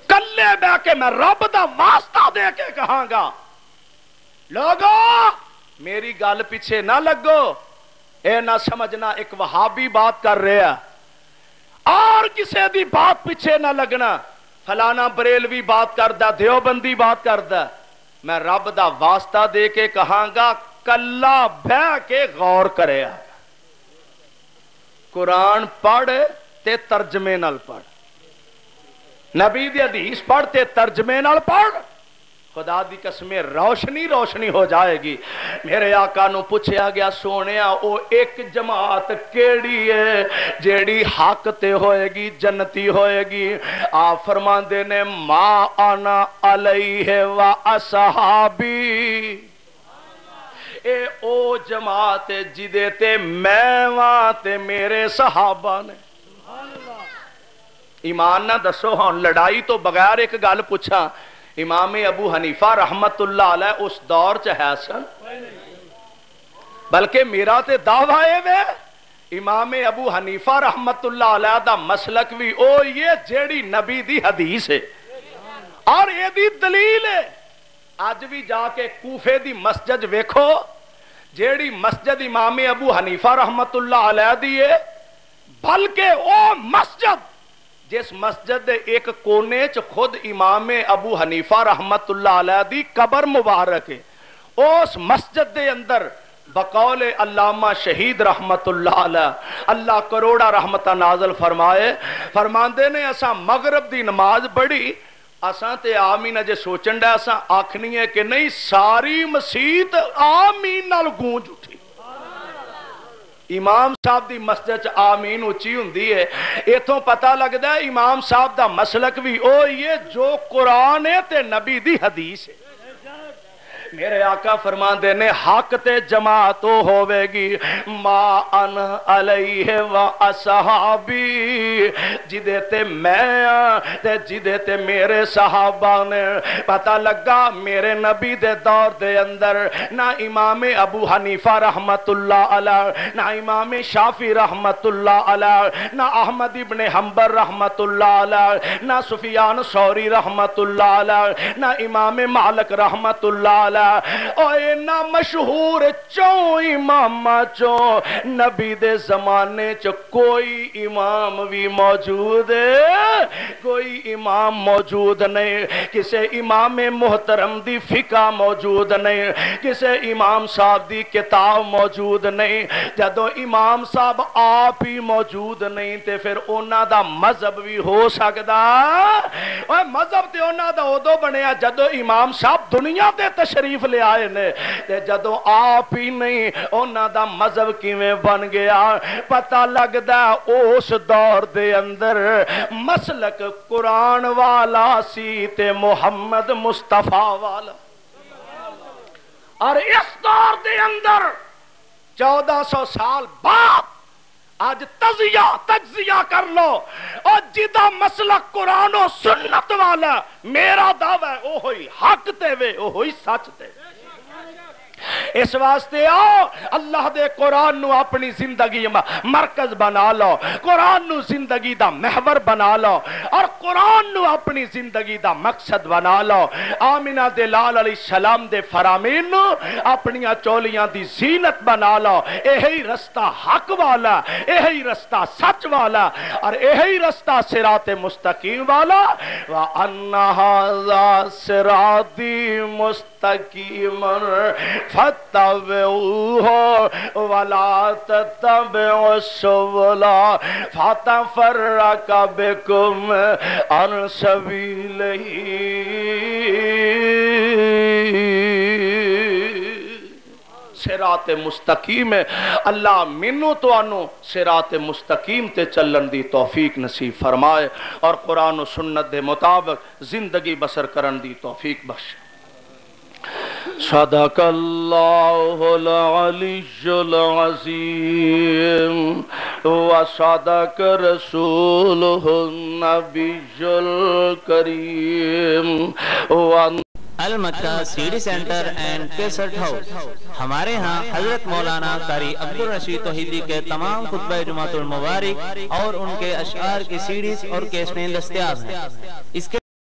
Clay بہ کے میں رب دا واسطہ دے کے کہاں گا لوگو میری گل پیچھے نہ لگو، اے نہ سمجھنا ایک وہابی بات کر رہے ہیں اور کسی دی بات پیچھے نہ لگنا فلانا بریلوی بات کردا دیوبندی بات کردا، میں رب دا واسطہ دے کے کہاں گا کلا بہ کے غور کرے قرآن پڑھ تے ترجمے نال پڑھ، نبی دی حدیث پڑھ تے ترجمے نال پڑھ، خدا دی قسم روشنی روشنی ہو جائے گی۔ میرے آقا نو پوچھیا گیا سونیا او ایک جماعت کیڑی ہے جیڑی حق تے ہوئے گی جنتی ہوئے گی؟ آپ فرماندے نے ما انا علیہ و اصحابی، اے او جماعت جدے تے میں وہاں تے میرے صحابہ نے۔ ایمان نہ دسو ہاں لڑائی تو بغیر ایک گل پوچھا، امام ابو حنیفہ رحمت اللہ علیہ اس دور چ ہے سن؟ بلکہ میرا تے دعویٰ ہے امام ابو حنیفہ رحمت اللہ علیہ دا مسلک بھی او یہ جیڑی نبی دی حدیث ہے اور یہ دی دلیل ہے۔ آج بھی جا کے کوفے دی مسجد ویکھو، جیڑی مسجد امام ابو حنیفہ رحمت اللہ علیہ دی ہے، بلکہ او مسجد جس مسجد دے ایک کونے چ خود امام ابو حنیفہ رحمت اللہ علیہ دی قبر مبارک ہے، اس مسجد دے اندر بقول علامہ شہید رحمت اللہ علیہ اللہ کروڑا رحمتہ نازل فرمائے، فرماندے نے اساں مغرب دی نماز پڑھی، اساں تے آمین اجے سوچن دا اساں آکھنی ہے کہ نہیں ساری مسجد آمین نال گونج اٹھی۔ امام صاحب دی مسجد آمین اچھی ہوندی ہے، ایتھوں پتہ لگدا ہے امام صاحب دا مسلک بھی او یہ جو قرآن ہے تے نبی دی حدیث ہے۔ میرے آقا فرماندے نے حق تے جماعت ہوے گی ما ان علیہ و اصحابی، جدے تے میں تے جدے تے میرے صحابہ نے۔ پتہ لگا میرے نبی دے دور دے اندر نہ امام ابو حنیفہ رحمت اللہ علیہ، نہ امام شافعی رحمت اللہ علیہ، نہ احمد ابن حنبل رحمت اللہ علیہ، نہ سفیان ثوری رحمت اللہ علیہ، نہ امام مالک رحمت اللہ علیہ، اوے نہ مشہور چوں امام چوں نبی دے زمانے چ کوئی امام بھی موجود ہے، کوئی امام موجود نہیں، کسے امام محترم دی فقہ موجود نہیں، کسے امام صاحب دی کتاب موجود نہیں۔ جدو امام صاحب آپ ہی موجود نہیں تے پھر اونا دا مذہب بھی ہو سکدا؟ اوے مذہب تے اونا دا ادو بنیا جدو امام صاحب دنیا تے تشریف لے آئے نے، تے جدو آپ ہی نہیں اونا دا مذہب کیویں بن گیا؟ پتہ لگدا اس دور دے اندر مسلک قرآن والا سی تے محمد مصطفیٰ والا، اور اس دور دے اندر 1400 سال بعد آج تجزیہ کر لو اور جدہ مسلک قرآن و سنت والا میرا دعویٰ ہے اوہی حق تے وے اوہی سچ تے وے۔ اس واسطے آؤ اللہ دے قرآن نو اپنی زندگی مرکز بنا لو، قرآن نو زندگی دا محور بنا لو اور قرآن نو اپنی زندگی دا مقصد بنا لو۔ آمینہ دے لال علیہ السلام دے فرامین نو اپنیاں چولیاں دی زینت بنا لو، یہی رستہ حق والا، یہی رستہ سچ والا اور یہی رستہ صراط مستقیم والا۔ وَأَنَّ هَذَا صِرَاطِي مُسْتَقِيمًا فَاتَّبِعُوهُ وَلَا تَتَّبِعُوا السُّبُلَ فَتَفَرَّقَ بِكُمْ عَنْ سَبِيلِهِ۔ صراط مستقیم ہے، اللہ منو تو انو صراط مستقیم تے چلن دی توفیق نصیب فرمائے اور قرآن و سنت دے مطابق زندگی بسر کرن دی توفیق بخش۔ صدق اللہ العلی العظیم وصدق رسولہ النبی الکریم المکہ C D centre and cassette house. ہمارے ہاں حضرت مولانا قاری عبدالرشید توحیدی کے تمام خطبہ جمعۃ المبارک اور ان کے اشعار کی سیڈیز اور کیسٹیں دستیاب ہیں۔ اس کے